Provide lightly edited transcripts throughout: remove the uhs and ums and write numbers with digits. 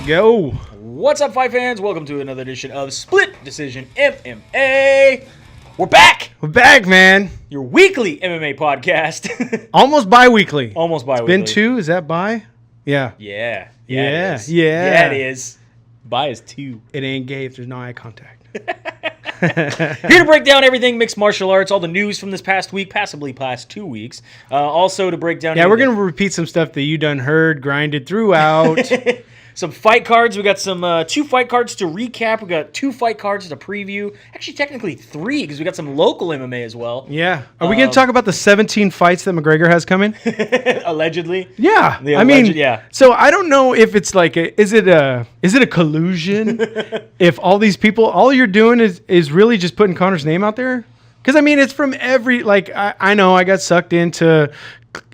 go. What's up, fight fans? Welcome to another edition of Split Decision MMA. We're back. We're back, man. Your weekly MMA podcast. Almost bi-weekly. Almost bi-weekly. Been two? Is that bi? Yeah. Yeah. Yeah. It is. Yeah. Yeah, it is. Bi is two. It ain't gay if there's no eye contact. Here to break down everything mixed martial arts, all the news from this past week, possibly past 2 weeks. Also to break down... Yeah, we're going to repeat some stuff that you done heard, grinded throughout. Some fight cards. We got some 2 fight cards to recap. We got 2 fight cards to preview. Actually, technically 3, because we got some local MMA as well. Yeah. Are we going to talk about the 17 fights that McGregor has coming? Allegedly. Yeah. Yeah. So I don't know if it's like, is it a collusion? If all these people, all you're doing is really just putting Conor's name out there? Because, I mean, it's from every, like, I know I got sucked into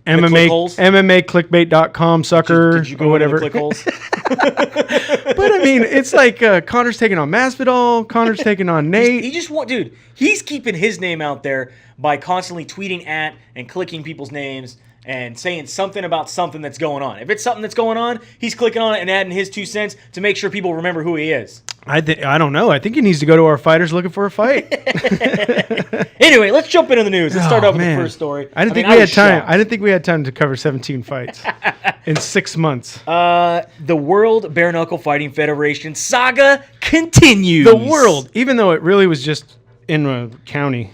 MMA clickbait.com sucker did you go or whatever. Into the click holes? But I mean, it's like Conor's taking on Masvidal, Conor's taking on Nate. He's keeping his name out there by constantly tweeting at and clicking people's names and saying something about something that's going on. If it's something that's going on, he's clicking on it and adding his 2 cents to make sure people remember who he is. I don't know. I think he needs to go to our fighters looking for a fight. Anyway, let's jump into the news. Let's start off with the first story. I didn't think we had time. I didn't think we had time to cover 17 fights in 6 months. The World Bare Knuckle Fighting Federation saga continues. The world, even though it really was just in a county.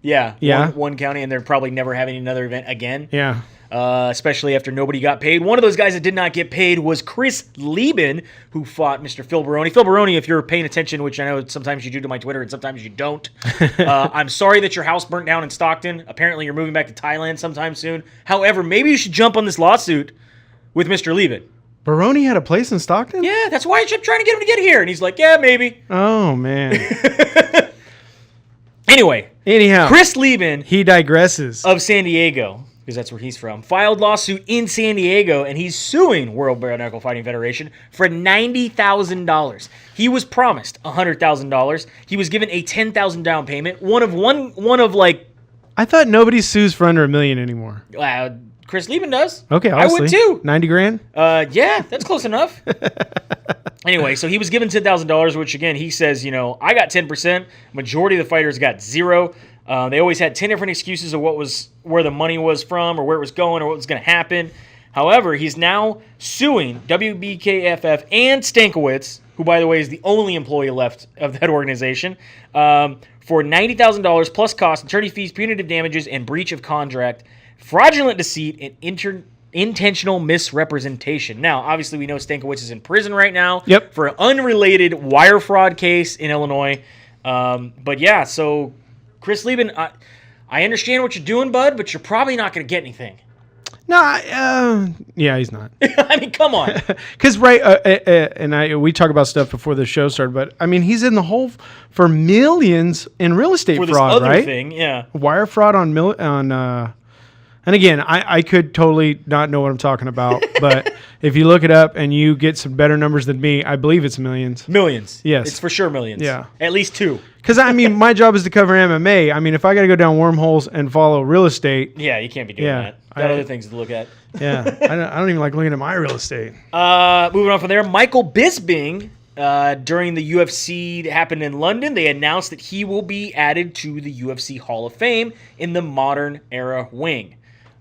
Yeah. One county, and they're probably never having another event again. Yeah. Especially after nobody got paid. One of those guys that did not get paid was Chris Leben, who fought Mr. Phil Baroni. Phil Baroni, if you're paying attention, which I know sometimes you do to my Twitter and sometimes you don't, I'm sorry that your house burnt down in Stockton. Apparently you're moving back to Thailand sometime soon. However, maybe you should jump on this lawsuit with Mr. Leben. Baroni had a place in Stockton? Yeah, that's why I kept trying to get him to get here. And he's like, yeah, maybe. Oh, man. Anyhow, Chris Leben, he digresses, of San Diego, because that's where he's from, filed lawsuit in San Diego, and he's suing World Bare Knuckle Fighting Federation for $90,000. He was promised $100,000. He was given a $10,000 down payment. One of like, I thought nobody sues for under $1 million anymore. Chris Leben does. Okay, I would too. 90 grand. Yeah, that's close enough. Anyway, so he was given $10,000, which again he says, I got 10%. Majority of the fighters got 0. They always had 10 different excuses of where the money was from, or where it was going, or what was going to happen. However, he's now suing WBKFF and Stankiewicz, who, by the way, is the only employee left of that organization, for $90,000 plus costs, attorney fees, punitive damages, and breach of contract, fraudulent deceit, and intentional misrepresentation. Now, obviously, we know Stankiewicz is in prison right now for an unrelated wire fraud case in Illinois. But yeah, so Chris Leben, I understand what you're doing, bud, but you're probably not going to get anything. No, yeah, he's not. I mean, come on. Because we talk about stuff before the show started, but I mean, he's in the hole for millions in real estate for fraud, this other right? Thing, yeah. Wire fraud and again, I could totally not know what I'm talking about, but if you look it up and you get some better numbers than me, I believe it's millions. Millions. Yes. It's for sure millions. Yeah. At least 2. Because, I mean, my job is to cover MMA. I mean, if I got to go down wormholes and follow real estate. Yeah, you can't be doing that. Got other things to look at. Yeah. I don't even like looking at my real estate. Moving on from there, Michael Bisping, during the UFC that happened in London, they announced that he will be added to the UFC Hall of Fame in the modern era wing.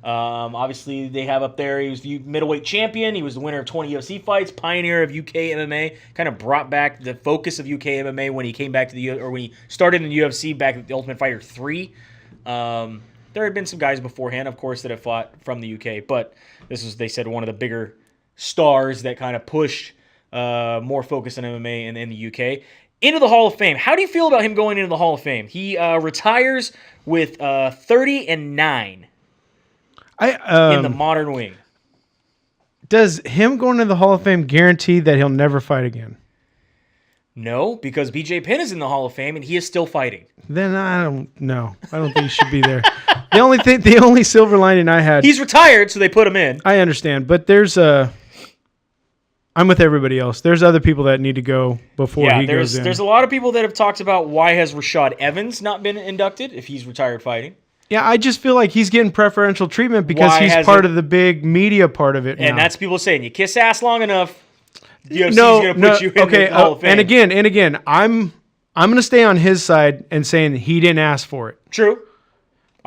Obviously, they have up there, he was the middleweight champion. He was the winner of 20 UFC fights, pioneer of UK MMA, kind of brought back the focus of UK MMA when he came back to when he started in the UFC back at the Ultimate Fighter 3. There had been some guys beforehand, of course, that have fought from the UK, but this was, they said, one of the bigger stars that kind of pushed more focus on MMA in the UK. Into the Hall of Fame. How do you feel about him going into the Hall of Fame? He retires with 30-9. In the modern wing. Does him going to the Hall of Fame guarantee that he'll never fight again? No, because BJ Penn is in the Hall of Fame and he is still fighting. Then I don't know. I don't think he should be there. The only silver lining I had. He's retired, so they put him in. I understand, but there's I'm with everybody else. There's other people that need to go before he goes in. There's a lot of people that have talked about why has Rashad Evans not been inducted if he's retired fighting. Yeah, I just feel like he's getting preferential treatment because he's part of the big media part of it now. And that's people saying, you kiss ass long enough, UFC's going to put you in the Hall of Fame. And again, I'm going to stay on his side and saying he didn't ask for it. True.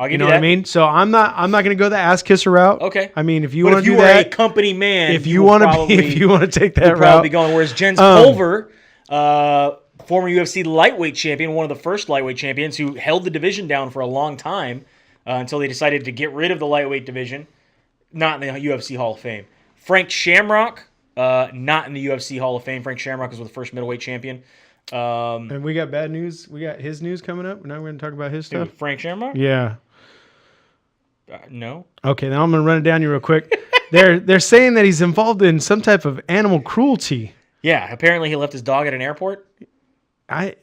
I'll give you know that. what I mean? So I'm not going to go the ass kisser route. Okay. I mean, if you want to do that, if you were a company man, if you want to take that route, probably going. Whereas Jens Pulver, former UFC lightweight champion, one of the first lightweight champions who held the division down for a long time until they decided to get rid of the lightweight division, not in the UFC Hall of Fame. Frank Shamrock, not in the UFC Hall of Fame. Frank Shamrock was the first middleweight champion. And we got bad news. We got his news coming up. Now we're going to talk about his stuff. Frank Shamrock? Yeah. No. Okay, now I'm going to run it down you real quick. They're saying that he's involved in some type of animal cruelty. Yeah, apparently he left his dog at an airport.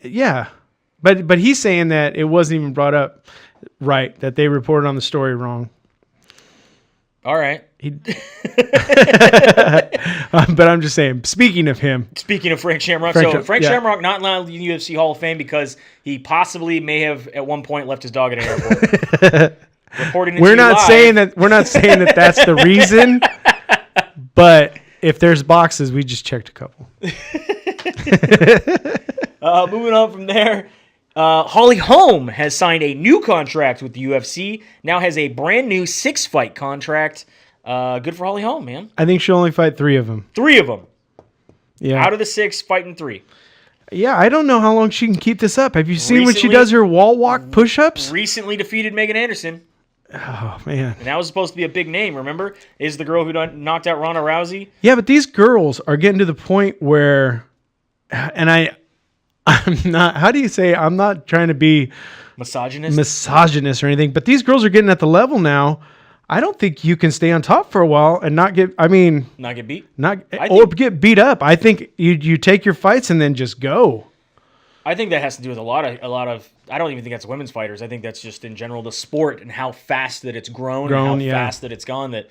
Yeah. But he's saying that it wasn't even brought up right, that they reported on the story wrong. All right. But I'm just saying, speaking of him. Speaking of Frank Shamrock. Frank Shamrock not in the UFC Hall of Fame because he possibly may have at one point left his dog at an airport. We're not saying that that's the reason, but if there's boxes, we just checked a couple. Moving on from there, Holm has signed a new contract with the UFC. Now has a brand new 6-fight contract. Good for Holm, man. I think she'll only fight 3 of them. 3 of them. Yeah. Out of the 6, fighting 3. Yeah, I don't know how long she can keep this up. Have you seen when she does her wall walk push-ups? Recently defeated Megan Anderson. Oh, man. And that was supposed to be a big name, remember? Is the girl who knocked out Ronda Rousey. Yeah, but these girls are getting to the point where, and I'm not, how do you say, I'm not trying to be misogynist or anything, but these girls are getting at the level now. I don't think you can stay on top for a while and not get beat? Get beat up. I think you take your fights and then just go. I think that has to do with a lot of. I don't even think that's women's fighters. I think that's just in general the sport and how fast that it's grown and how fast that it's gone. That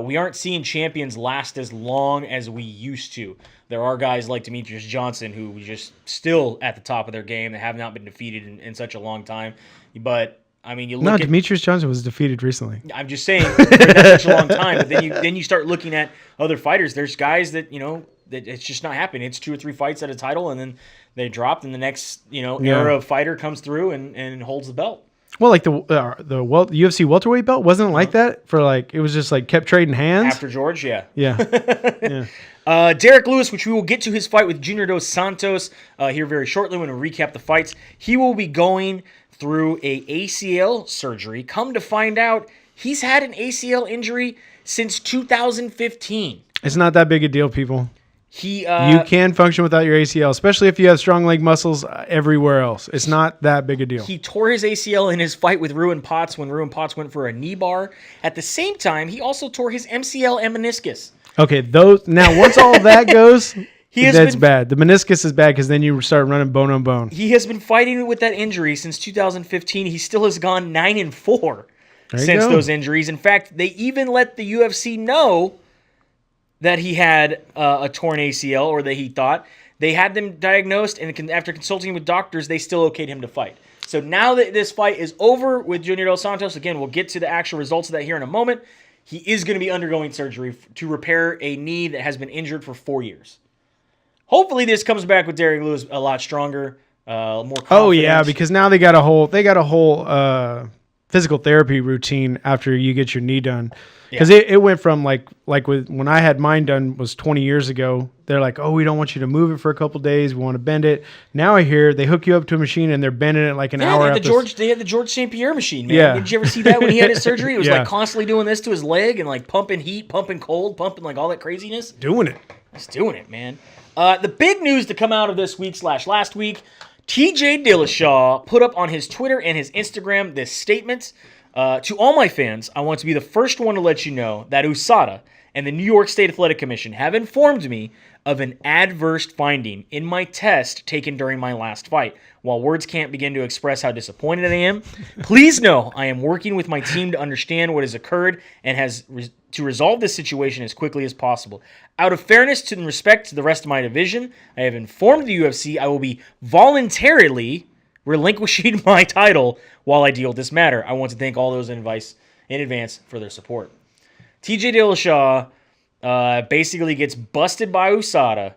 we aren't seeing champions last as long as we used to. There are guys like Demetrius Johnson who just still at the top of their game that have not been defeated in such a long time. But I mean, Demetrius Johnson was defeated recently. I'm just saying that's such a long time. But then you start looking at other fighters. There's guys that that it's just not happening. It's 2 or 3 fights at a title, and then they dropped, and the next era of fighter comes through and holds the belt. Well, like the UFC welterweight belt wasn't like that for it was just kept trading hands after George. Yeah. Derek Lewis, which we will get to his fight with Junior Dos Santos here very shortly when we recap the fights. He will be going through a ACL surgery. Come to find out, he's had an ACL injury since 2015. It's not that big a deal, people. You can function without your ACL, especially if you have strong leg muscles everywhere else. It's not that big a deal. He tore his ACL in his fight with Ruin Potts when Ruin Potts went for a knee bar. At the same time, he also tore his MCL and meniscus. Okay, once all of that goes, that's bad. The meniscus is bad because then you start running bone on bone. He has been fighting with that injury since 2015. He still has gone 9-4 since those injuries. In fact, they even let the UFC know that he had a torn ACL, or that he thought. They had them diagnosed, and after consulting with doctors, they still okayed him to fight. So now that this fight is over with Junior Dos Santos, again, we'll get to the actual results of that here in a moment. He is going to be undergoing surgery to repair a knee that has been injured for 4 years. Hopefully, this comes back with Derek Lewis a lot stronger, more confident. Oh yeah, because now they got a whole physical therapy routine after you get your knee done. Because it went from when I had mine done was 20 years ago. They're like, oh, we don't want you to move it for a couple days. We want to bend it. Now I hear they hook you up to a machine and they're bending it like an hour. They had the George St. Pierre machine, man. Yeah. Did you ever see that when he had his surgery? It was constantly doing this to his leg and pumping heat, pumping cold, pumping all that craziness. Doing it. He's doing it, man. The big news to come out of this week / last week, TJ Dillashaw put up on his Twitter and his Instagram this statement. To all my fans, I want to be the first one to let you know that USADA and the New York State Athletic Commission have informed me of an adverse finding in my test taken during my last fight. While words can't begin to express how disappointed I am, please know I am working with my team to understand what has occurred and to resolve this situation as quickly as possible. Out of fairness and respect to the rest of my division, I have informed the UFC I will be voluntarily relinquishing my title while I deal with this matter. I want to thank all those in advance for their support. TJ Dillashaw basically gets busted by USADA.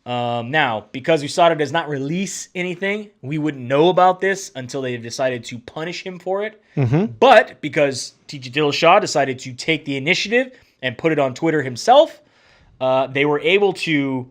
Now, because USADA does not release anything, we wouldn't know about this until they decided to punish him for it. But because TJ Dillashaw decided to take the initiative and put it on Twitter himself, they were able to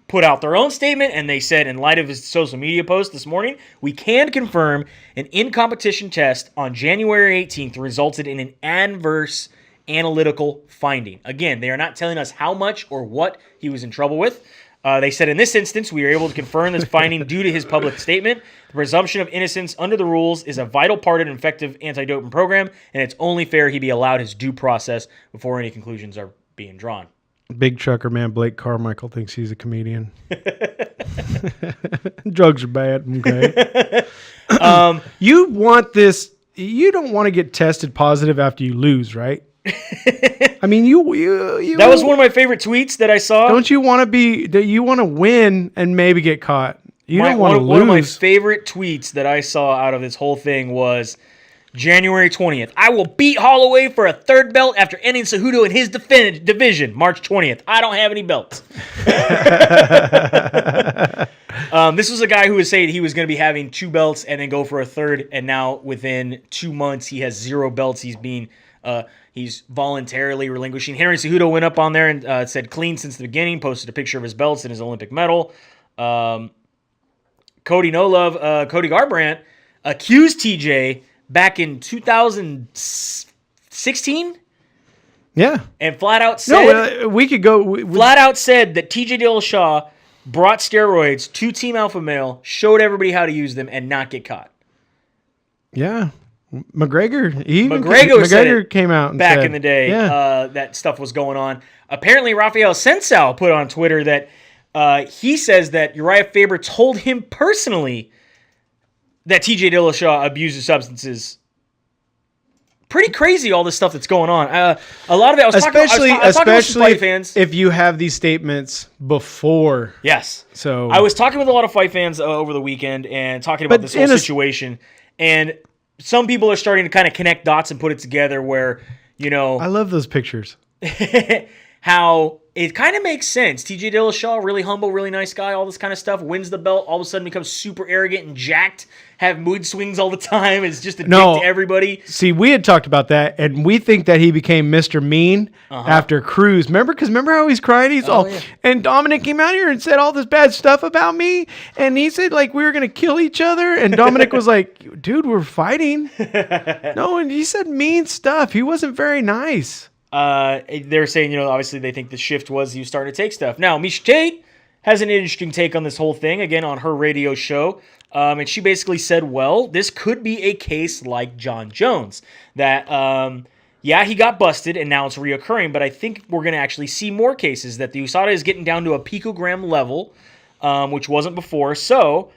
put out their own statement, and they said, in light of his social media post this morning, we can confirm an in-competition test on January 18th resulted in an adverse analytical finding. Again, they are not telling us how much or what he was in trouble with. They said, in this instance, we are able to confirm this finding due to his public statement. The presumption of innocence under the rules is a vital part of an effective anti-doping program, and it's only fair he be allowed his due process before any conclusions are being drawn. Big trucker man Blake Carmichael thinks he's a comedian. Drugs are bad. Okay. You want this. You don't want to get tested positive after you lose, right? I mean, you. That was one of my favorite tweets that I saw. Don't you want to be? That you want to win and maybe get caught. You don't want to lose. One of my favorite tweets that I saw out of this whole thing was January 20th. I will beat Holloway for a third belt after ending Cejudo in his division. March 20th. I don't have any belts. This was a guy who was saying he was going to be having 2 belts and then go for a third, and now within 2 months he has 0 belts. He's voluntarily relinquishing. Henry Cejudo went up on there and said clean since the beginning, posted a picture of his belts and his Olympic medal. Cody Garbrandt accused TJ back in 2016. Yeah. And flat out said we could go flat out said that TJ Dillashaw brought steroids to Team Alpha Male, showed everybody how to use them, and not get caught. Yeah. McGregor McGregor came out and back said, in the day that stuff was going on. Apparently, Rafael Sensao put on Twitter that he says that Uriah Faber told him personally that TJ Dillashaw abuses substances. Pretty crazy, all this stuff that's going on. A lot of it, I was talking about some fight fans. If you have these statements before. Yes. So I was talking with a lot of fight fans over the weekend and talking about this whole situation. And some people are starting to kind of connect dots and put it together where, I love those pictures. How it kind of makes sense. TJ Dillashaw, really humble, really nice guy, all this kind of stuff, wins the belt, all of a sudden becomes super arrogant and jacked, have mood swings all the time, is just a dick to everybody. See, we had talked about that, and we think that he became Mr. Mean after Cruz. Remember how he's crying? He's and Dominic came out here and said all this bad stuff about me, and he said, like, we were going to kill each other, and Dominic was like, dude, we're fighting. No, and he said mean stuff. He wasn't very nice. They're saying, obviously they think the shift was he was starting to take stuff. Now, Miesha Tate has an interesting take on this whole thing, again, on her radio show. And she basically said, well, this could be a case like John Jones. That, he got busted and now it's reoccurring, but I think we're going to actually see more cases that the USADA is getting down to a picogram level, which wasn't before. So,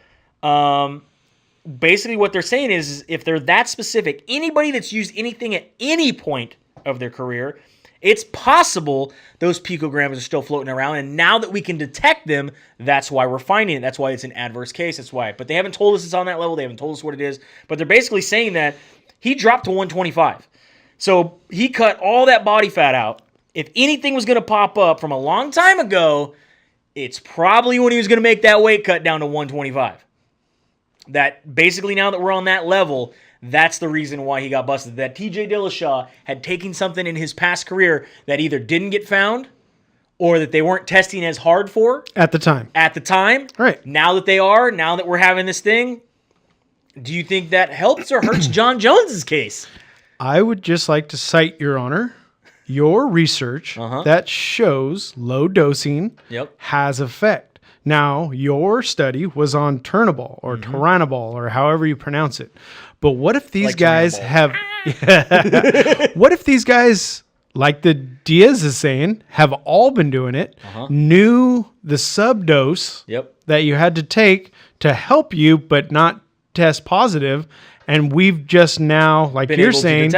basically what they're saying is if they're that specific, anybody that's used anything at any point of their career, it's possible those picograms are still floating around, and now that we can detect them, that's why we're finding it. That's why it's an adverse case. That's why. But they haven't told us it's on that level. They haven't told us what it is. But they're basically saying that he dropped to 125. So he cut all that body fat out. If anything was going to pop up from a long time ago, it's probably when he was going to make that weight cut down to 125. That basically now that we're on that level, that's the reason why he got busted. That TJ Dillashaw had taken something in his past career that either didn't get found or that they weren't testing as hard for. At the time. Right. Now that they are, now that we're having this thing, do you think that helps or hurts John Jones's case? I would just like to cite, Your Honor, your research that shows low dosing has effect. Now, your study was on Turnabol or Turinabol or however you pronounce it. But what if these guys have... what if these guys, like the Diaz is saying, have all been doing it, knew the subdose that you had to take to help you but not test positive, and we've just now, like you're saying,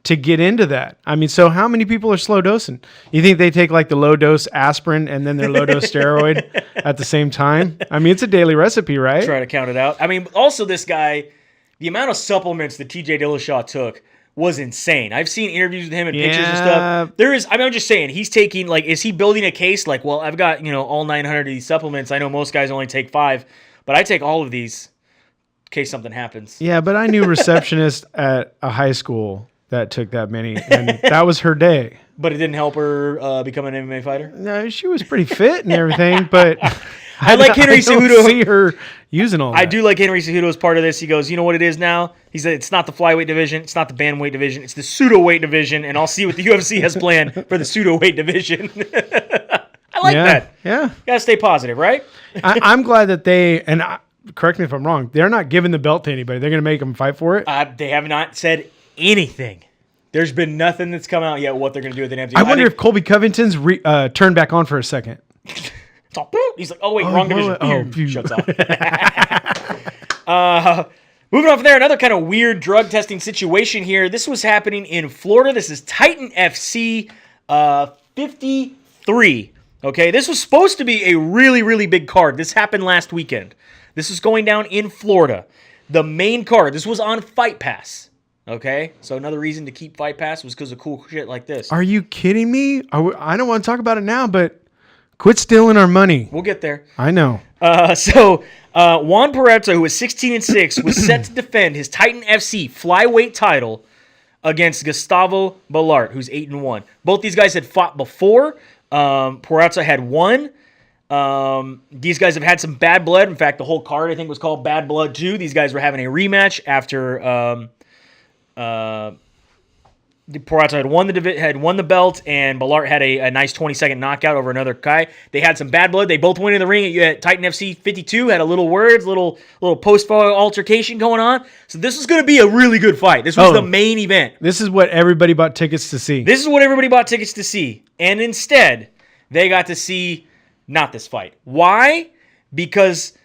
to get into that. I mean, so how many people are slow dosing? You think they take like the low dose aspirin and then their low dose steroid at the same time? I mean, it's a daily recipe, right? Try to count it out. I mean, also this guy, the amount of supplements that TJ Dillashaw took was insane. I've seen interviews with him and pictures and stuff. I'm just saying, he's taking, like, is he building a case like, well, I've got, all 900 of these supplements. I know most guys only take 5, but I take all of these in case something happens. Yeah, but I knew a receptionist at a high school that took that many, and that was her day. But it didn't help her become an MMA fighter? No, she was pretty fit and everything, but I like Henry Cejudo. don't see her using all that. I do like Henry Cejudo as part of this. He goes, you know what it is now? He said, it's not the flyweight division. It's not the bantamweight division. It's the pseudo-weight division, and I'll see what the UFC has planned for the pseudo-weight division. I like that. Yeah. You got to stay positive, right? I'm glad that correct me if I'm wrong, they're not giving the belt to anybody. They're going to make them fight for it? They have not said anything. There's been nothing that's come out yet what they're going to do with an empty. I wonder if Colby Covington's turned back on for a second. He's like, oh, wait, wrong division. Shuts off. Moving on from there, another kind of weird drug testing situation here. This was happening in Florida. This is Titan FC 53. Okay, this was supposed to be a really, really big card. This happened last weekend. This is going down in Florida. The main card. This was on Fight Pass. Okay, so another reason to keep Fight Pass was because of cool shit like this. Are you kidding me? I don't want to talk about it now, but quit stealing our money. We'll get there. I know. Juan Peralta, who was 16-6, was set to defend his Titan FC flyweight title against Gustavo Ballart, who's 8-1. Both these guys had fought before. Peralta had won. These guys have had some bad blood. In fact, the whole card, I think, was called Bad Blood 2. These guys were having a rematch after Peralta had won the belt, and Ballart had a nice 20-second knockout over another guy. They had some bad blood. They both went in the ring at Titan FC 52, had a little words, little post-fight altercation going on. So this was going to be a really good fight. This was the main event. This is what everybody bought tickets to see. And instead, they got to see not this fight. Why? Because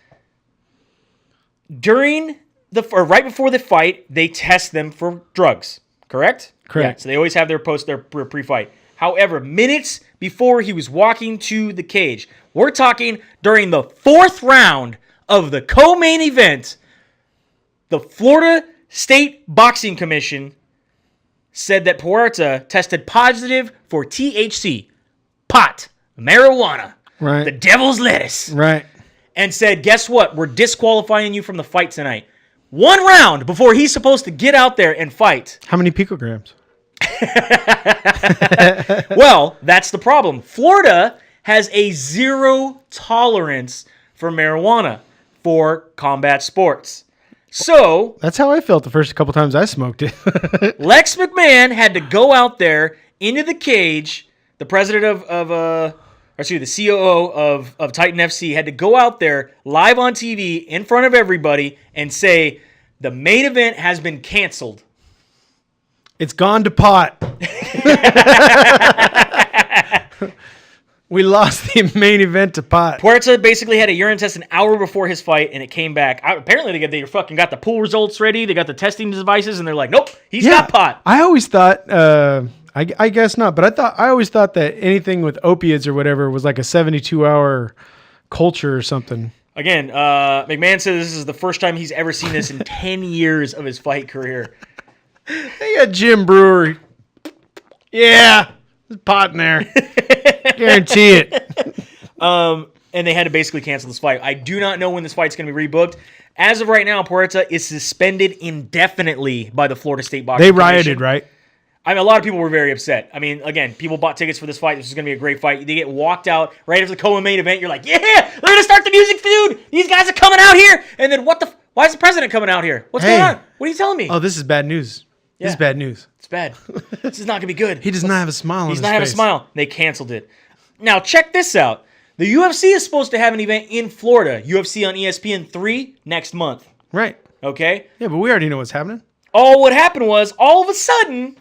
right before the fight, they test them for drugs. Correct? Correct. Yeah, so they always have their pre-fight. However, minutes before he was walking to the cage, we're talking during the 4th round of the co-main event, the Florida State Boxing Commission said that Peralta tested positive for THC, pot, marijuana, right, the devil's lettuce, right, and said, guess what? We're disqualifying you from the fight tonight. 1 round before he's supposed to get out there and fight. How many picograms? Well, that's the problem. Florida has a 0 tolerance for marijuana for combat sports. So that's how I felt the first couple times I smoked it. Lex McMahon had to go out there into the cage. The president the COO of Titan FC had to go out there live on TV in front of everybody and say the main event has been canceled. It's gone to pot. We lost the main event to pot. Puerta basically had a urine test an hour before his fight, and it came back. Apparently, they fucking got the pool results ready. They got the testing devices, and they're like, nope, he's got pot. I always thought, I guess not, but I always thought that anything with opiates or whatever was like a 72-hour culture or something. Again, McMahon says this is the first time he's ever seen this in 10 years of his fight career. They got Jim Brewer. Yeah, there's pot in there. Guarantee it. And they had to basically cancel this fight. I do not know when this fight's going to be rebooked. As of right now, Puerta is suspended indefinitely by the Florida State Boxing Commission. They rioted, right? I mean, a lot of people were very upset. I mean, again, people bought tickets for this fight. This is going to be a great fight. They get walked out right after the co-main event. You're like, yeah, they're going to start the music feud. These guys are coming out here. And then why is the president coming out here? What's going on? What are you telling me? Oh, this is bad news. Yeah. This is bad news. It's bad. This is not going to be good. He does not have a smile on his face. He's not having a smile. They canceled it. Now, check this out. The UFC is supposed to have an event in Florida. UFC on ESPN 3 next month. Right. Okay? Yeah, but we already know what's happening. What happened was, all of a sudden,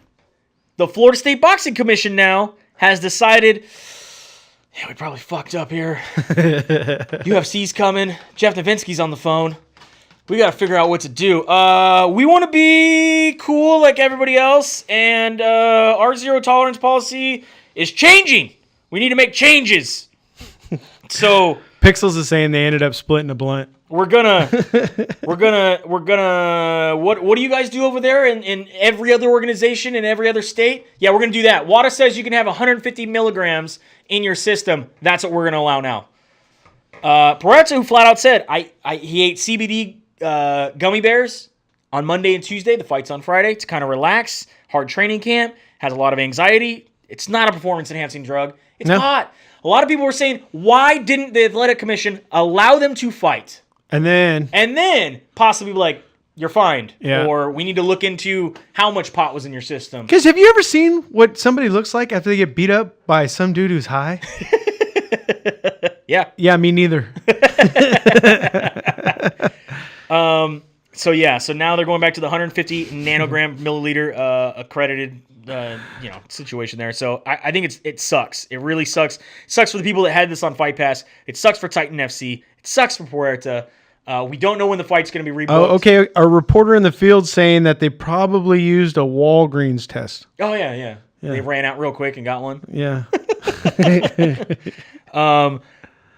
the Florida State Boxing Commission now has decided, yeah, we probably fucked up here. UFC's coming. Jeff Novinsky's on the phone. We got to figure out what to do. We want to be cool like everybody else, and our zero tolerance policy is changing. We need to make changes. So Pixels is saying they ended up splitting a blunt. What do you guys do over there in every other organization in every other state? Yeah, we're gonna do that. WADA says you can have 150 milligrams in your system. That's what we're gonna allow now. Puerta, who flat out said he ate CBD gummy bears on Monday and Tuesday. The fight's on Friday to kind of relax. Hard training camp, has a lot of anxiety. It's not a performance enhancing drug. It's pot. A lot of people were saying, why didn't the Athletic Commission allow them to fight? And then possibly be like, you're fined. Yeah. Or we need to look into how much pot was in your system. Because have you ever seen what somebody looks like after they get beat up by some dude who's high? Yeah. Yeah, me neither. So now they're going back to the 150 nanogram milliliter accredited situation there. So I think it sucks. It really sucks. It sucks for the people that had this on Fight Pass. It sucks for Titan FC. It sucks for Puerta. We don't know when the fight's going to be rebooked. Oh, okay. A reporter in the field saying that they probably used a Walgreens test. Oh, yeah. They ran out real quick and got one. Yeah.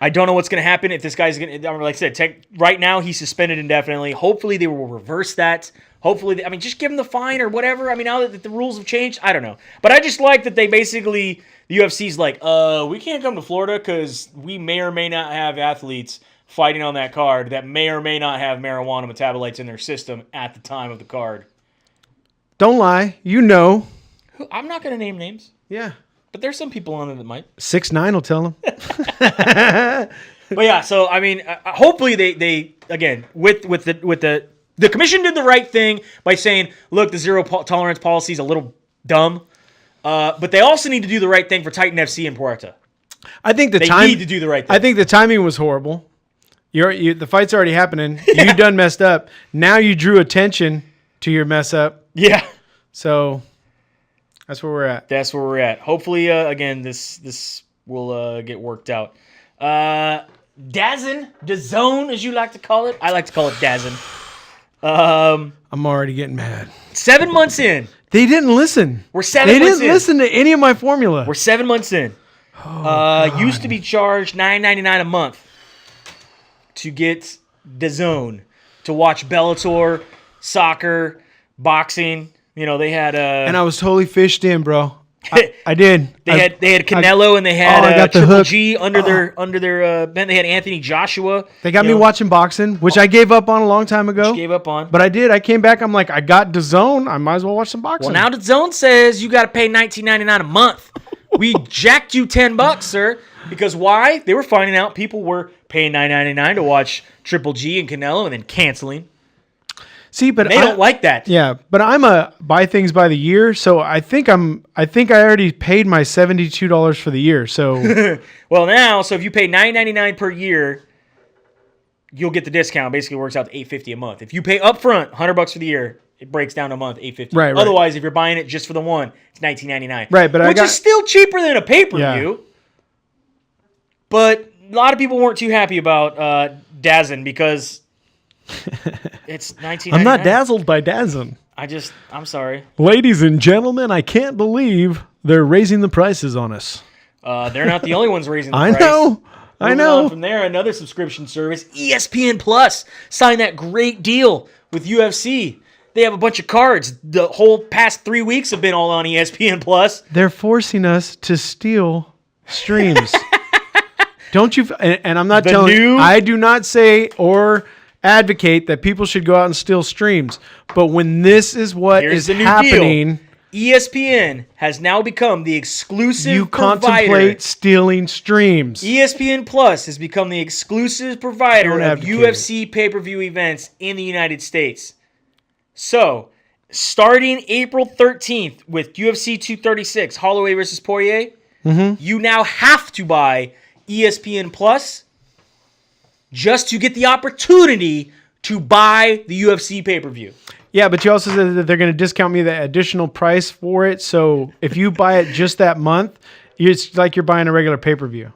I don't know what's going to happen if this guy's going to, like I said, right now he's suspended indefinitely. Hopefully they will reverse that. Hopefully, just give him the fine or whatever. Now that the rules have changed, I don't know. But I just like that they basically, the UFC's like, we can't come to Florida because we may or may not have athletes fighting on that card that may or may not have marijuana metabolites in their system at the time of the card. Don't lie. You know. I'm not going to name names. Yeah. But there's some people on there that might. 6ix9ine will tell them. But yeah, so hopefully they again with the commission did the right thing by saying, look, the zero tolerance policy is a little dumb, but they also need to do the right thing for Titan FC and Puerta. I think they need to do the right thing. I think the timing was horrible. The fight's already happening. You done messed up. Now you drew attention to your mess up. Yeah. So that's where we're at. Hopefully, again, this will get worked out. DAZN, as you like to call it. I like to call it DAZN. I'm already getting mad. 7 months in. They didn't listen. We're 7 months in. They didn't listen to any of my formula. We're 7 months in. Used to be charged $9.99 a month to get DAZN to watch Bellator, soccer, boxing. They had and I was totally fished in, bro. I did. They had Canelo and they had Triple G under their band. They had Anthony Joshua. They got me watching boxing, which I gave up on a long time ago. But I did. I came back. I'm like, I got DAZN. I might as well watch some boxing. Well, now DAZN says you got to pay $19.99 a month. We jacked you $10, sir. Because why? They were finding out people were paying $9.99 to watch Triple G and Canelo and then canceling. See, but they don't like that. Yeah, but I'm a buy things by the year, so I think I already paid my $72 for the year. So well, now, so if you pay $9.99 per year, you'll get the discount. Basically, it works out to $8.50 a month. If you pay upfront $100 for the year, it breaks down a month $8.50. Right. Otherwise, if you're buying it just for the one, it's $19.99. Right, but which is still cheaper than a pay-per-view. Yeah. But a lot of people weren't too happy about DAZN because it's $19.99. I'm not dazzled by DAZN. I'm sorry. Ladies and gentlemen, I can't believe they're raising the prices on us. They're not the only ones raising the price. I know. On from there, another subscription service, ESPN Plus, signed that great deal with UFC. They have a bunch of cards. The whole past 3 weeks have been all on ESPN Plus. They're forcing us to steal streams. Don't you? And I'm not telling you. I do not say or advocate that people should go out and steal streams. But when this is what is happening, ESPN has now become the exclusive you provider. Contemplate stealing streams. ESPN Plus has become the exclusive provider of UFC pay-per-view events in the United States. So, starting April 13th with UFC 236, Holloway versus Poirier, you now have to buy ESPN Plus just to get the opportunity to buy the UFC pay-per-view. Yeah, but you also said that they're going to discount me the additional price for it. So if you buy it just that month, it's like you're buying a regular pay-per-view.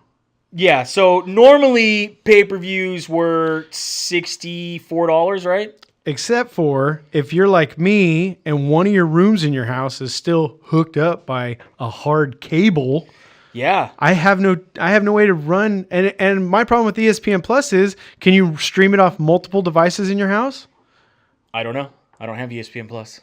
Yeah, so normally pay-per-views were $64, right? Except for if you're like me and one of your rooms in your house is still hooked up by a hard cable. Yeah. I have no way to run. And my problem with ESPN Plus is, can you stream it off multiple devices in your house? I don't know. I don't have ESPN Plus.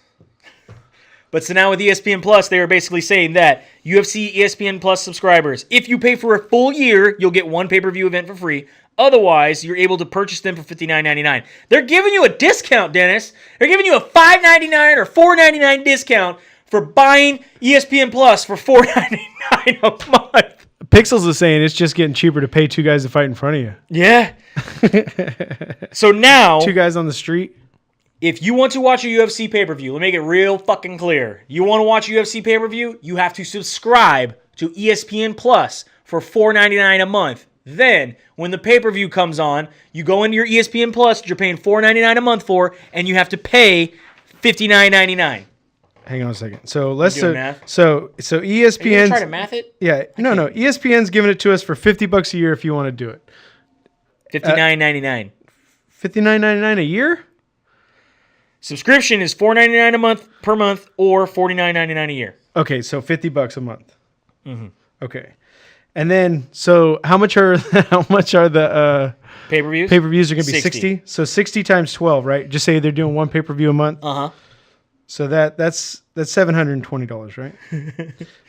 But so now with ESPN Plus, they are basically saying that UFC ESPN Plus subscribers, if you pay for a full year, you'll get one pay-per-view event for free. Otherwise, you're able to purchase them for $59.99. They're giving you a discount, Dennis. They're giving you a $5.99 or $4.99 discount for buying ESPN Plus for $4.99 a month. Pixels is saying it's just getting cheaper to pay two guys to fight in front of you. Yeah. So now, Two guys on the street. if you want to watch a UFC pay-per-view, let me make it real fucking clear. You want to watch a UFC pay-per-view, you have to subscribe to ESPN Plus for $4.99 a month. Then, when the pay-per-view comes on, you go into your ESPN Plus that you're paying $4.99 a month for, and you have to pay $59.99. Hang on a second. So let's doing math? so ESPN. Try to math it? Yeah, no. ESPN's giving it to us for $50 a year if you want to do it. $59.99. $59.99 a year. Subscription is $4.99 a month per month, or $49.99 a year. Okay, so $50 a month. Mm-hmm. Okay, and then so how much are the Pay-per-views? pay-per-views are going to be 60? So 60 times 12, right? Just say they're doing one pay-per-view a month. Uh-huh. So that's $720, right?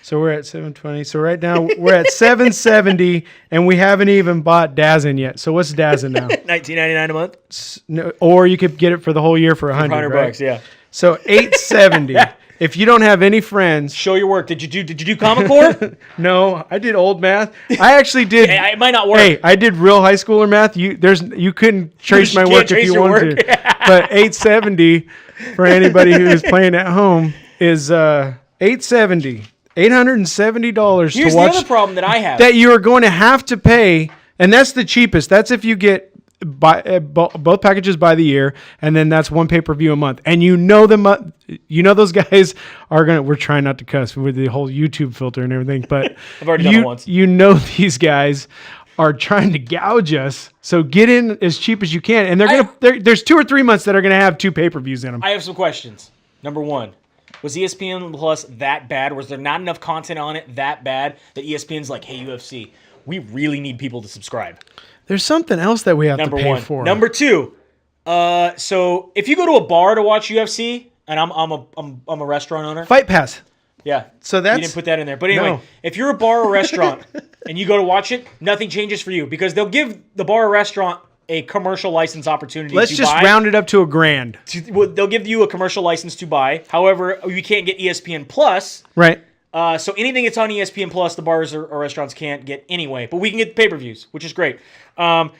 So we're at $720. So right now we're at $770, and we haven't even bought DAZN yet. So what's DAZN now? $19.99 a month? No, or you could get it for the whole year for $100, $100, right? yeah. So $870. If you don't have any friends, Show your work. Did you do Common Core? no, I did old math. I actually did. Hey, it might not work. Hey, I did real high schooler math. You couldn't trace my can't work if trace you your wanted work. to. But 870 for anybody who is playing at home is $870. $870 Here's to watch. the other problem that I have. That you are going to have to pay, and that's the cheapest. That's if you get both packages by the year, and then that's one pay-per-view a month. And those guys are gonna. We're trying not to cuss with the whole YouTube filter and everything, but I've already done it once. These guys are trying to gouge us. So get in as cheap as you can, and there's 2 or 3 months that are gonna have 2 pay-per-views in them. I have some questions. Number one, was ESPN Plus that bad? Was there not enough content on it that bad that ESPN's like, hey, UFC, we really need people to subscribe? There's something else that we have Number to pay one. for. Number two, so if you go to a bar to watch UFC, and I'm a restaurant owner. Fight Pass. Yeah. So that's you didn't put that in there. But anyway, No. if you're a bar or restaurant and you go to watch it, nothing changes for you because they'll give the bar or restaurant a commercial license opportunity Let's to just buy. round it up to $1,000. Well, they'll give you a commercial license to buy. However, you can't get ESPN Plus. Right. So anything that's on ESPN Plus, the bars or restaurants can't get anyway. But we can get pay-per-views, which is great. Home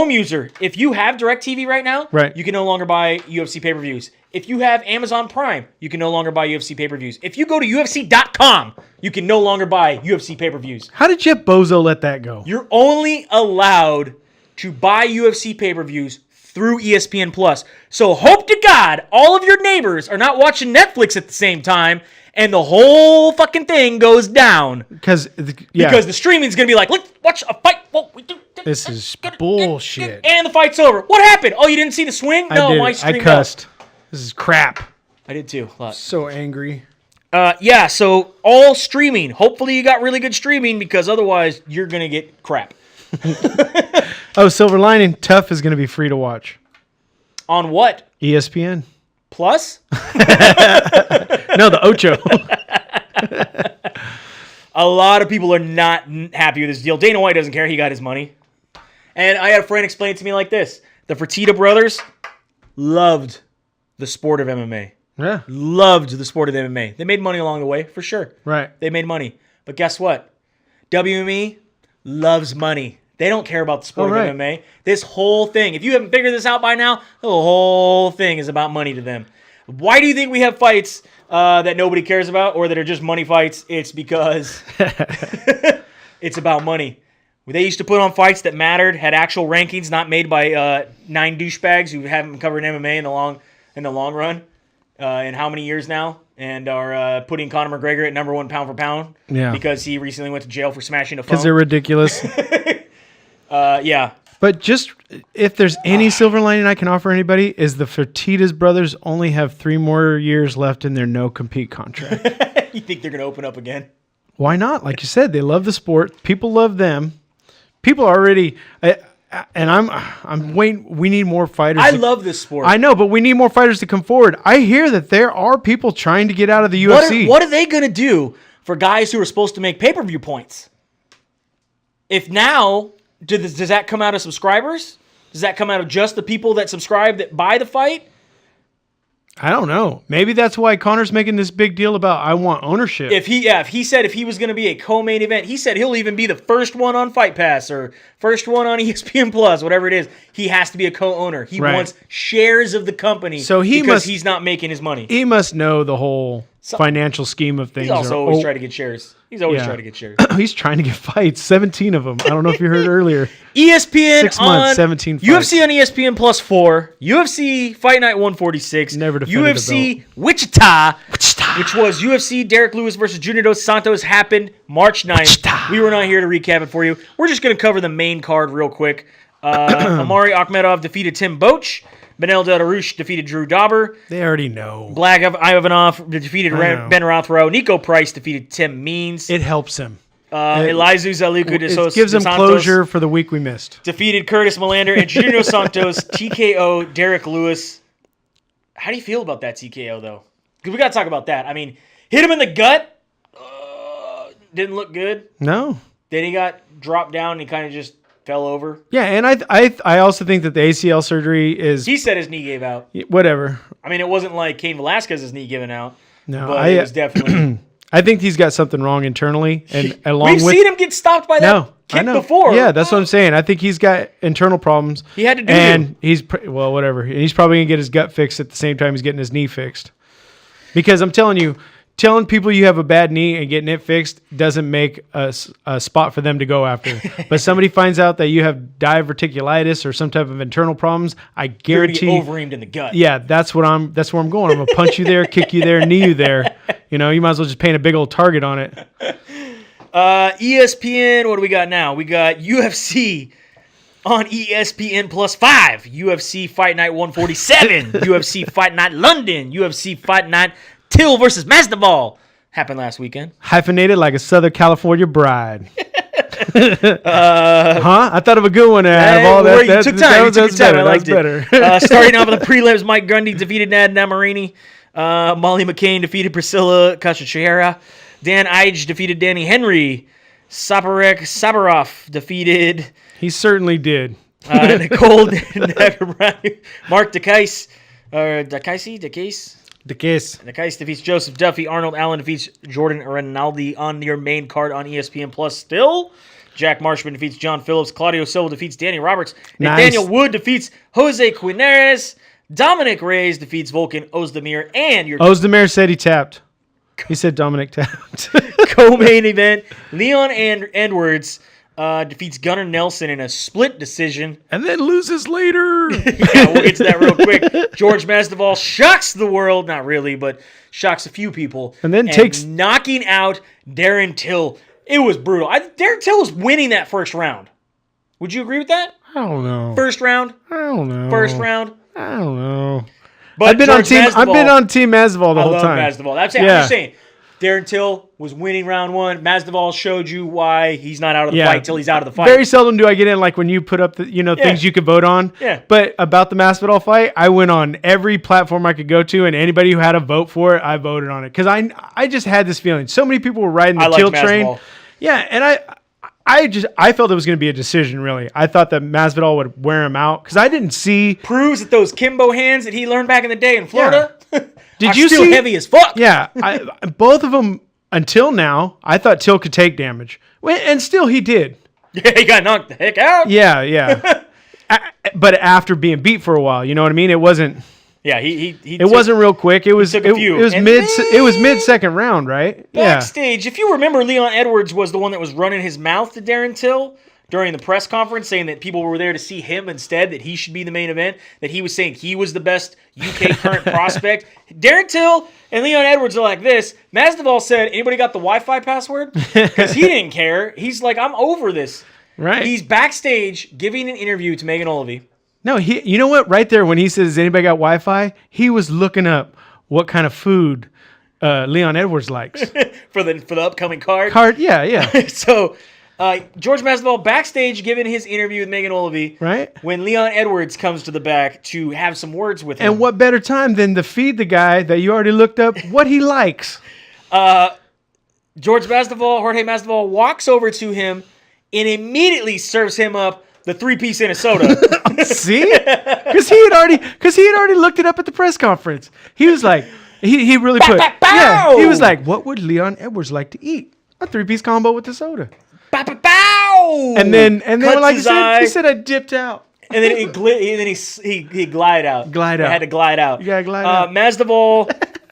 user, if you have DirecTV right now, Right. you can no longer buy UFC pay-per-views. If you have Amazon Prime, you can no longer buy UFC pay-per-views. If you go to UFC.com, you can no longer buy UFC pay-per-views. How did Jeff Bozo let that go? You're only allowed to buy UFC pay-per-views through ESPN Plus. So hope to God all of your neighbors are not watching Netflix at the same time and the whole fucking thing goes down. Because the streaming's going to be like, let's watch a fight. Whoa, we do this is bullshit. And the fight's over. What happened? Oh, you didn't see the swing? No, my I stream cussed. This is crap. I did too. A lot. So angry. Yeah, so all streaming. Hopefully you got really good streaming because otherwise you're going to get crap. Oh, Silver Lining. Tough is going to be free to watch. On what? ESPN. Plus? No, the Ocho. A lot of people are not happy with this deal. Dana White doesn't care. He got his money. And I had a friend explain it to me like this. The Fertitta brothers loved the sport of MMA. Yeah. Loved the sport of MMA. They made money along the way, for sure. Right. They made money. But guess what? WME loves money. They don't care about the sport of MMA. This whole thing, if you haven't figured this out by now, the whole thing is about money to them. Why do you think we have fights that nobody cares about or that are just money fights? It's because it's about money. They used to put on fights that mattered, had actual rankings, not made by 9 douchebags who haven't covered MMA in the long run in how many years now, and are putting Conor McGregor at number 1 pound for pound because he recently went to jail for smashing a phone. Because they're ridiculous. Yeah. But just if there's any silver lining I can offer anybody is the Fertitta's brothers only have 3 more years left in their no-compete contract. You think they're going to open up again? Why not? Like you said, they love the sport. People love them. People are already, and I'm waiting. We need more fighters. I love this sport. I know, but we need more fighters to come forward. I hear that there are people trying to get out of the UFC. What are they going to do for guys who are supposed to make pay-per-view points? If now, does that come out of subscribers? Does that come out of just the people that subscribe that buy the fight? I don't know. Maybe that's why Conor's making this big deal about I want ownership. If he said if he was going to be a co-main event, he said he'll even be the first one on Fight Pass or first one on ESPN Plus, whatever it is. He has to be a co-owner. He wants shares of the company because he's not making his money. He must know the whole financial scheme of things. He's also always trying to get shares. He's always trying to get shares. He's trying to get fights, 17 of them. I don't know if you heard earlier. ESPN 6 months, 17 fights. UFC on ESPN Plus 4. UFC Fight Night 146. Never defended UFC Wichita, which was UFC Derek Lewis versus Junior Dos Santos, happened March 9th. Wichita. We were not here to recap it for you. We're just going to cover the main card real quick. Amari Akhmedov defeated Tim Boetsch. Benel Delarouche defeated Drew Dauber. They already know. Black Ivanov defeated Ben Rothrow. Nico Price defeated Tim Means. It helps him. Elizu Zaluku de Santos. It gives him closure for the week we missed. Defeated Curtis Melander and Junior Santos. TKO Derek Lewis. How do you feel about that TKO, though? Because we got to talk about that. I mean, hit him in the gut. Didn't look good. No. Then he got dropped down and he kind of just fell over. Yeah, and I also think that the ACL surgery is... He said his knee gave out. Whatever. I mean, it wasn't like Cain Velasquez's knee giving out. No, but it was definitely... I think he's got something wrong internally, and We've seen him get stopped by that kick before. Yeah, that's what I'm saying. I think he's got internal problems. He had to do and he's whatever. And he's probably gonna get his gut fixed at the same time he's getting his knee fixed. Because I'm telling you, telling people you have a bad knee and getting it fixed doesn't make a spot for them to go after. But somebody finds out that you have diverticulitis or some type of internal problems, I guarantee you're overaimed in the gut. Yeah, that's where I'm going. I'm gonna punch you there, kick you there, knee you there. You know, you might as well just paint a big old target on it. ESPN, what do we got now? We got UFC on ESPN Plus 5. UFC Fight Night 147. UFC Fight Night London. UFC Fight Night Till versus Masvidal. Happened last weekend. Hyphenated like a Southern California bride. I thought of a good one out of all that. You took time. That's better. I liked it. Starting off with the prelims, Mike Grundy defeated Nad Namarini. Molly McCain defeated Priscilla Kachachera. Dan Ige defeated Danny Henry. Saparek Sabarov defeated... He certainly did. Nicole Mark DeCase. DeCase defeats Joseph Duffy. Arnold Allen defeats Jordan Rinaldi on your main card on ESPN Plus still. Jack Marshman defeats John Phillips. Claudio Silva defeats Danny Roberts. Nathaniel Wood defeats Jose Quinones. Dominic Reyes defeats Volkan Ozdemir. And your Ozdemir said he tapped. He said Dominic tapped. Co-main event, Leon Edwards defeats Gunnar Nelson in a split decision. And then loses later. Yeah, we'll get to that real quick. George Masvidal shocks the world. Not really, but shocks a few people. And then knocking out Darren Till. It was brutal. Darren Till was winning that first round. Would you agree with that? I don't know. First round? I don't know. First round? I don't know. But I've been on Team Masvidal the whole time. I love Masvidal. I'm just saying. Darren Till was winning round one. Masvidal showed you why he's not out of the fight till he's out of the fight. Very seldom do I get in like when you put up the things you could vote on. Yeah. But about the Masvidal fight, I went on every platform I could go to, and anybody who had a vote for it, I voted on it because I just had this feeling. So many people were riding the Till train. Yeah, and I felt it was going to be a decision, really. I thought that Masvidal would wear him out because I didn't see... Proves that those Kimbo hands that he learned back in the day in Florida Did are you still heavy as fuck. Yeah, both of them, until now, I thought Till could take damage. And still he did. Yeah, he got knocked the heck out. Yeah. But after being beat for a while, you know what I mean? It wasn't... Yeah, it wasn't real quick. It was mid second round, right? Backstage, if you remember, Leon Edwards was the one that was running his mouth to Darren Till during the press conference, saying that people were there to see him instead, that he should be the main event, that he was saying he was the best UK current prospect. Darren Till and Leon Edwards are like this. Masvidal said, anybody got the Wi-Fi password? Because he didn't care. He's like, I'm over this. Right. He's backstage giving an interview to Megan Olivey. No, you know what? Right there, when he says, "Anybody got Wi-Fi?" he was looking up what kind of food Leon Edwards likes. for the upcoming card. Yeah. So George Masvidal backstage giving his interview with Megan Olivey. Right. When Leon Edwards comes to the back to have some words with him. And what better time than to feed the guy that you already looked up what he likes? Jorge Masvidal walks over to him and immediately serves him up the 3-piece in a soda. See? Because he had already looked it up at the press conference. He was like, he really put, yeah. He was like, what would Leon Edwards like to eat? A 3-piece combo with the soda. Bow! And then like he said, I dipped out. And then he glide out. Glide out. I had to glide out. You gotta glide out. Masvidal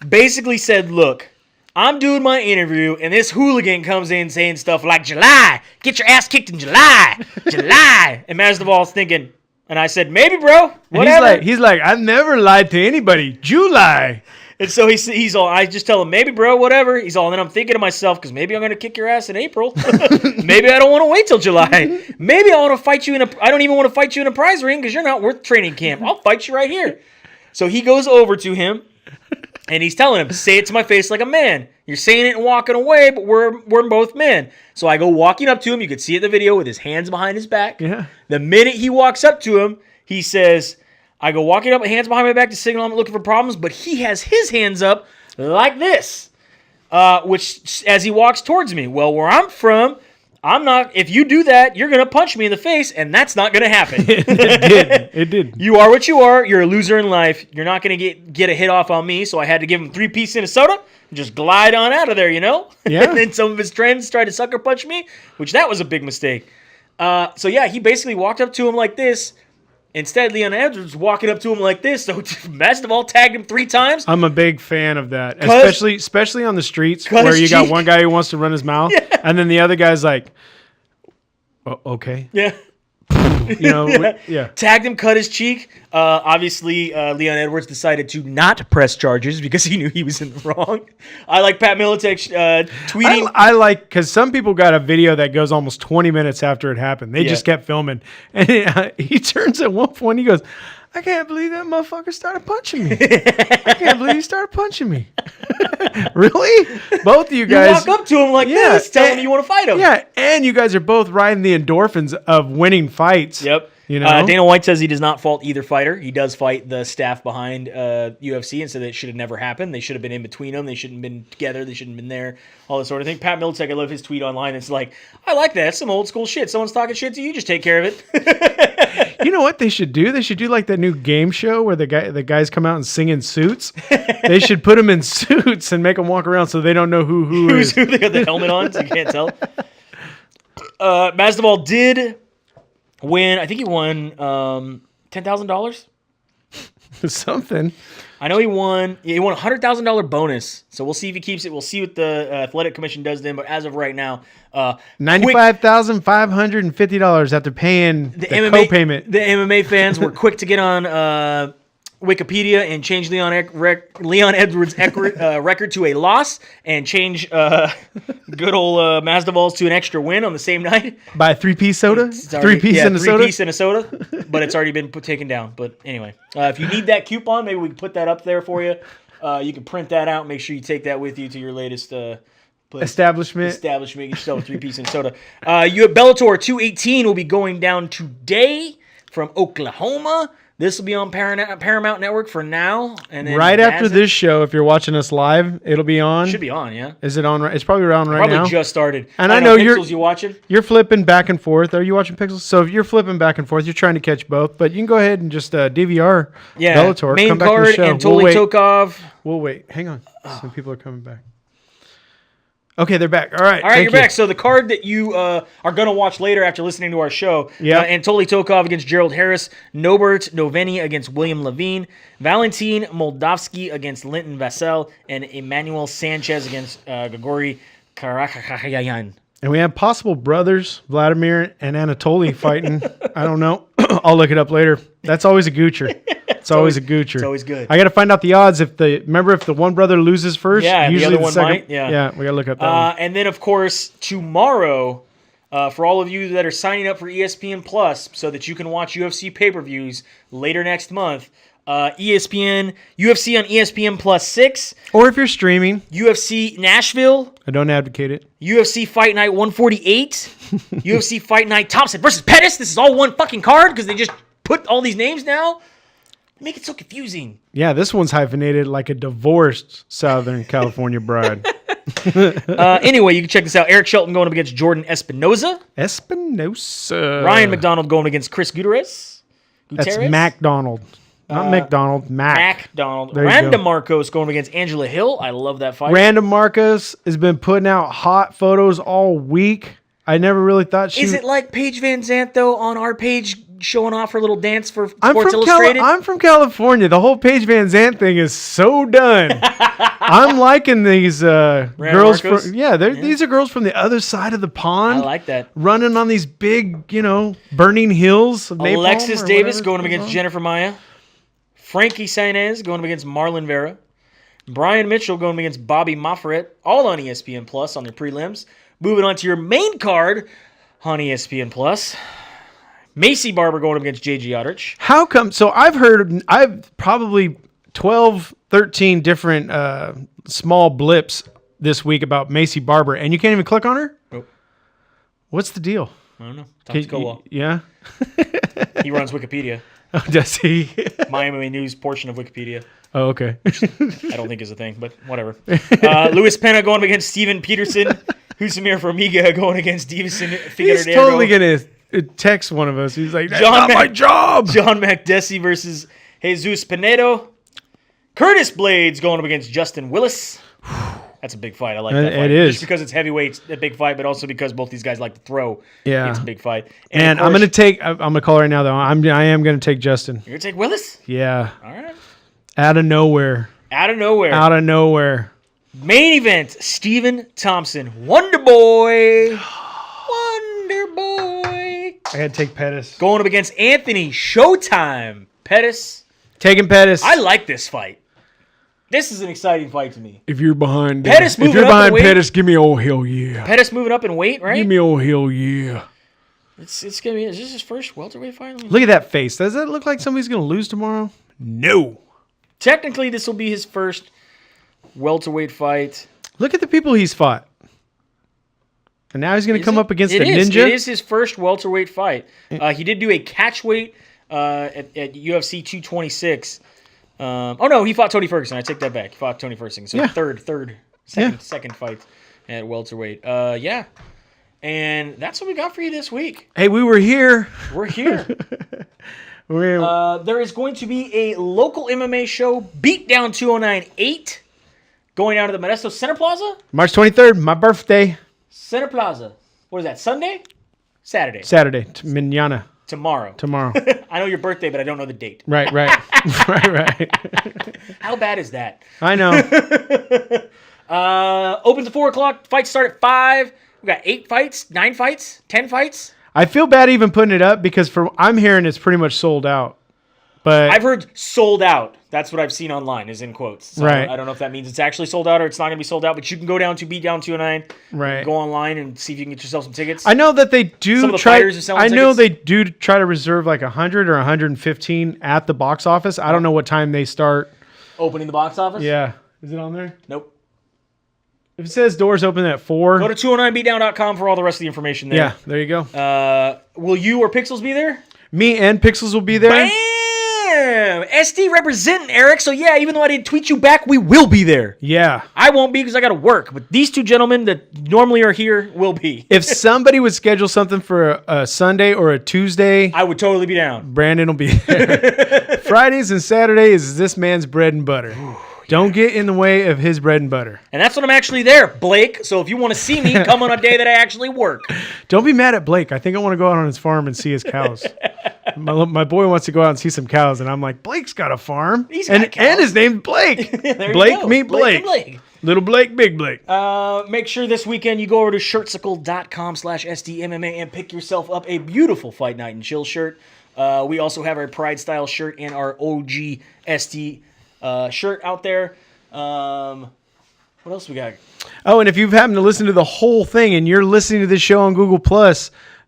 basically said, look, I'm doing my interview, and this hooligan comes in saying stuff like, July, get your ass kicked in July, July. And Masvidal's thinking, and I said, maybe, bro, whatever. And he's like, I've never lied to anybody. July. And so he's all, I just tell him, maybe, bro, whatever. He's all, and then I'm thinking to myself, because maybe I'm going to kick your ass in April. Maybe I don't want to wait till July. Maybe I want to fight you I don't even want to fight you in a prize ring because you're not worth training camp. I'll fight you right here. So he goes over to him, and he's telling him, say it to my face like a man. You're saying it and walking away, but we're both men. So I go walking up to him. You can see it in the video with his hands behind his back. Yeah. The minute he walks up to him, he says, I go walking up with hands behind my back to signal I'm looking for problems, but he has his hands up like this, which as he walks towards me. Well, where I'm from, I'm not. If you do that, you're gonna punch me in the face, and that's not gonna happen. It did. You are what you are. You're a loser in life. You're not gonna get a hit off on me. So I had to give him 3-piece in a soda and just glide on out of there. Yeah. And then some of his friends tried to sucker punch me, which that was a big mistake. So yeah, he basically walked up to him like this. Instead, Leon Edwards was walking up to him like this, so Masvidal tagged him 3 times. I'm a big fan of that, especially on the streets where you got one guy who wants to run his mouth, and then the other guy's like, okay. Yeah. Yeah. Tagged him, cut his cheek. Obviously, Leon Edwards decided to not press charges because he knew he was in the wrong. I like Pat Miletich tweeting. I like, because some people got a video that goes almost 20 minutes after it happened. They just kept filming. And he turns at one point, he goes, I can't believe that motherfucker started punching me. I can't believe he started punching me. Really? Both of you guys. You walk up to him like this, tell him you want to fight him. Yeah, and you guys are both riding the endorphins of winning fights. Yep. Dana White says he does not fault either fighter. He does fight the staff behind UFC and said that it should have never happened. They should have been in between them. They shouldn't have been together. They shouldn't have been there. All this sort of thing. Pat Miletich, I love his tweet online. It's like, I like that. It's some old school shit. Someone's talking shit to you, just take care of it. You know what they should do? They should do like that new game show where the guys come out and sing in suits. They should put them in suits and make them walk around so they don't know who is. Who they got the helmet on, so you can't tell. Masvidal did win. I think he won $10,000. Something. I know he won. He won a $100,000 bonus. So we'll see if he keeps it. We'll see what the athletic commission does then. But as of right now, $95,550 after paying the MMA co-payment. The MMA fans were quick to get on Wikipedia and change Leon Edwards' record to a loss and change good old Masvidal's to an extra win on the same night. By a 3-piece soda? 3-piece in a soda? 3-piece in a soda, but it's already been taken down. But anyway, if you need that coupon, maybe we can put that up there for you. You can print that out. Make sure you take that with you to your latest establishment. Get yourself a 3-piece in a soda. Bellator 218 will be going down today from Oklahoma. This will be on Paramount Network for now. And then right after this show, if you're watching us live, it'll be on. Should be on, yeah. Is it on? It's probably on right now. Probably just started. And I know Pixels, you watching? You're flipping back and forth. Are you watching Pixels? So if you're flipping back and forth, you're trying to catch both. But you can go ahead and just DVR Bellator. Main come back card to the show. and Toli Tokov. We'll wait. Hang on. Some people are coming back. Okay, they're back. All right, you're back. So the card that you are going to watch later after listening to our show, Anatoly Tokov against Gerald Harris, Nobert Noveni against William Levine, Valentin Moldavsky against Linton Vassell, and Emmanuel Sanchez against Grigori Karakhayan. And we have possible brothers, Vladimir and Anatoly, fighting. I don't know. I'll look it up later. That's always a goocher. It's always a goocher. It's always good. I got to find out the odds. If the one brother loses first, usually the other one second, might. Yeah, we got to look up that one. And then, of course, tomorrow, for all of you that are signing up for ESPN Plus so that you can watch UFC pay-per-views later next month, ESPN, UFC on ESPN Plus 6. Or if you're streaming. UFC Nashville. I don't advocate it. UFC Fight Night 148. UFC Fight Night Thompson versus Pettis. This is all one fucking card because they just put all these names now. Make it so confusing. Yeah, this one's hyphenated like a divorced Southern California bride. Anyway, you can check this out. Eric Shelton going up against Jordan Espinoza. Ryan McDonald going against Chris Gutierrez. That's MacDonald. Not McDonald, Mac. MacDonald. Random Marcos going against Angela Hill. I love that fight. Random Marcos has been putting out hot photos all week. I never really thought she... Is it like Paige Van Zandt, though, on our page showing off her little dance for Sports Illustrated? I'm from California. The whole Paige Van Zandt thing is so done. I'm liking these girls. These are girls from the other side of the pond. I like that. Running on these big, burning hills of napalm. Alexis Davis going up against Jennifer Maia. Frankie Sainz going up against Marlon Vera. Brian Mitchell going up against Bobby Moffett. All on ESPN Plus on their prelims. Moving on to your main card on ESPN Plus. Macy Barber going up against J.G. Ottich. How come? So I've probably 12, 13 different small blips this week about Macy Barber, and you can't even click on her? Nope. What's the deal? I don't know. Thomas Caldwell. Yeah? He runs Wikipedia. Oh, does he? My MMA News portion of Wikipedia. Oh, okay. I don't think is a thing, but whatever. Luis Pena going up against Steven Peterson. Husamir Formiga going against Davison Figueiredo. He's totally going to text one of us. He's like, that's not my job. John Makdessi versus Jesus Pinedo. Curtis Blades going up against Justin Willis. That's a big fight. I like that fight. It is. Just because it's heavyweight, a big fight, but also because both these guys like to throw. Yeah. It's a big fight. And I'm going to call right now, though. I am going to take Justin. You're going to take Willis? Yeah. All right. Out of nowhere. Main event, Stephen Thompson. Wonder Boy. Wonder Boy. I got to take Pettis. Going up against Anthony Showtime Pettis. Taking Pettis. I like this fight. This is an exciting fight to me. If you're behind Pettis, Pettis, give me old hell yeah. Pettis moving up in weight, right? Give me old hell yeah. It's gonna be. Is this his first welterweight fight? Look at that face. Does that look like somebody's gonna lose tomorrow? No. Technically, this will be his first welterweight fight. Look at the people he's fought. And now he's going to come up against a ninja. It is his first welterweight fight. He did do a catchweight at UFC 226. He fought Tony Ferguson. I take that back. He fought Tony Ferguson. So second fight at welterweight. And that's what we got for you this week. Hey, we were here. We're here. There is going to be a local MMA show, Beatdown 209-8, going down to the Modesto Center Plaza. March 23rd, my birthday. Center Plaza. What is that, Sunday? Saturday. Mañana. Tomorrow. I know your birthday, but I don't know the date. Right. right. How bad is that? I know. Opens at 4 o'clock. Fights start at 5. We got 8 fights, 9 fights, 10 fights. I feel bad even putting it up because I'm hearing it's pretty much sold out. But I've heard sold out. That's what I've seen online, is in quotes. So right. I don't know if that means it's actually sold out or it's not going to be sold out, but you can go down to Beatdown 209. Right. Go online and see if you can get yourself some tickets. I know that they do some of the fighters are selling tickets. I know they do try to reserve like 100 or 115 at the box office. I don't know what time they start opening the box office? Yeah. Is it on there? Nope. If it says doors open at 4. Go to 209beatdown.com for all the rest of the information there. Yeah, there you go. Will you or Pixels be there? Me and Pixels will be there. Bam! SD representing, Eric. So, yeah, even though I didn't tweet you back, we will be there. Yeah. I won't be because I got to work. But these two gentlemen that normally are here will be. If somebody would schedule something for a Sunday or a Tuesday, I would totally be down. Brandon will be there. Fridays and Saturdays is this man's bread and butter. Don't get in the way of his bread and butter. And that's when I'm actually there, Blake. So if you want to see me, come on a day that I actually work. Don't be mad at Blake. I think I want to go out on his farm and see his cows. My boy wants to go out and see some cows, and I'm like, Blake's got a farm. He's got cows. And his name's Blake. Blake, meet Blake. Little Blake, big Blake. Make sure this weekend you go over to shirtsicle.com/SDMMA and pick yourself up a beautiful Fight Night and Chill shirt. We also have our Pride Style shirt and our OG SD shirt out there. What else we got? Oh, and if you've happened to listen to the whole thing and you're listening to this show on Google+,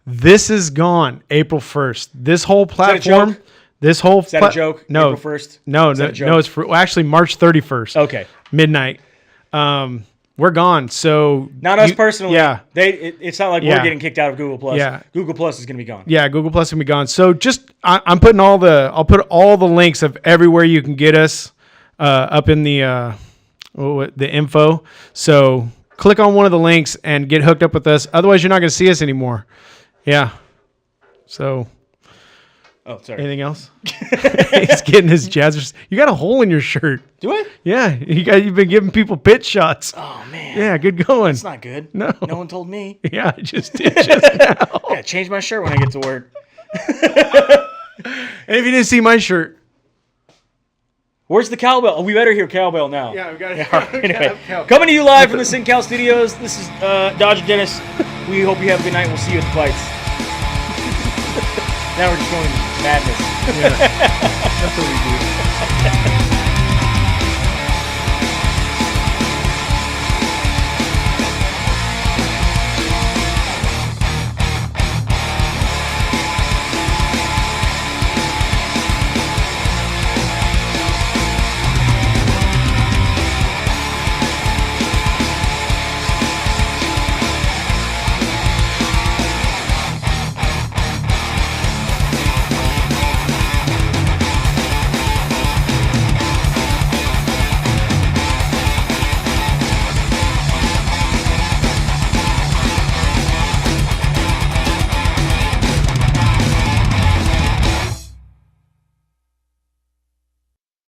this is gone April 1st. This whole platform, This whole Is that a joke? No, April 1st? no, Is that a no, joke? no. It's actually March 31st. Okay. Midnight. We're gone. So Not us personally. Yeah. It's not like we're getting kicked out of Google Plus. Yeah. Google Plus is going to be gone. Yeah, Google Plus can be gone. So just I'll put all the links of everywhere you can get us up in the info. So click on one of the links and get hooked up with us. Otherwise, you're not going to see us anymore. Yeah. So. Oh, sorry. Anything else? He's getting his jazzers. You got a hole in your shirt. Do I? Yeah, you've been giving people pit shots. Oh man. Yeah, good going. It's not good. No. No one told me. Yeah, I just did just now. I gotta change my shirt when I get to work. And if you didn't see my shirt, Where's the cowbell? Oh, we better hear cowbell now. yeah, we got it. Anyway, coming to you live from the SinCal studios. This is Dodge and Dennis. We hope you have a good night. We'll see you at the fights. Now we're just going madness. Yeah. That's what we do.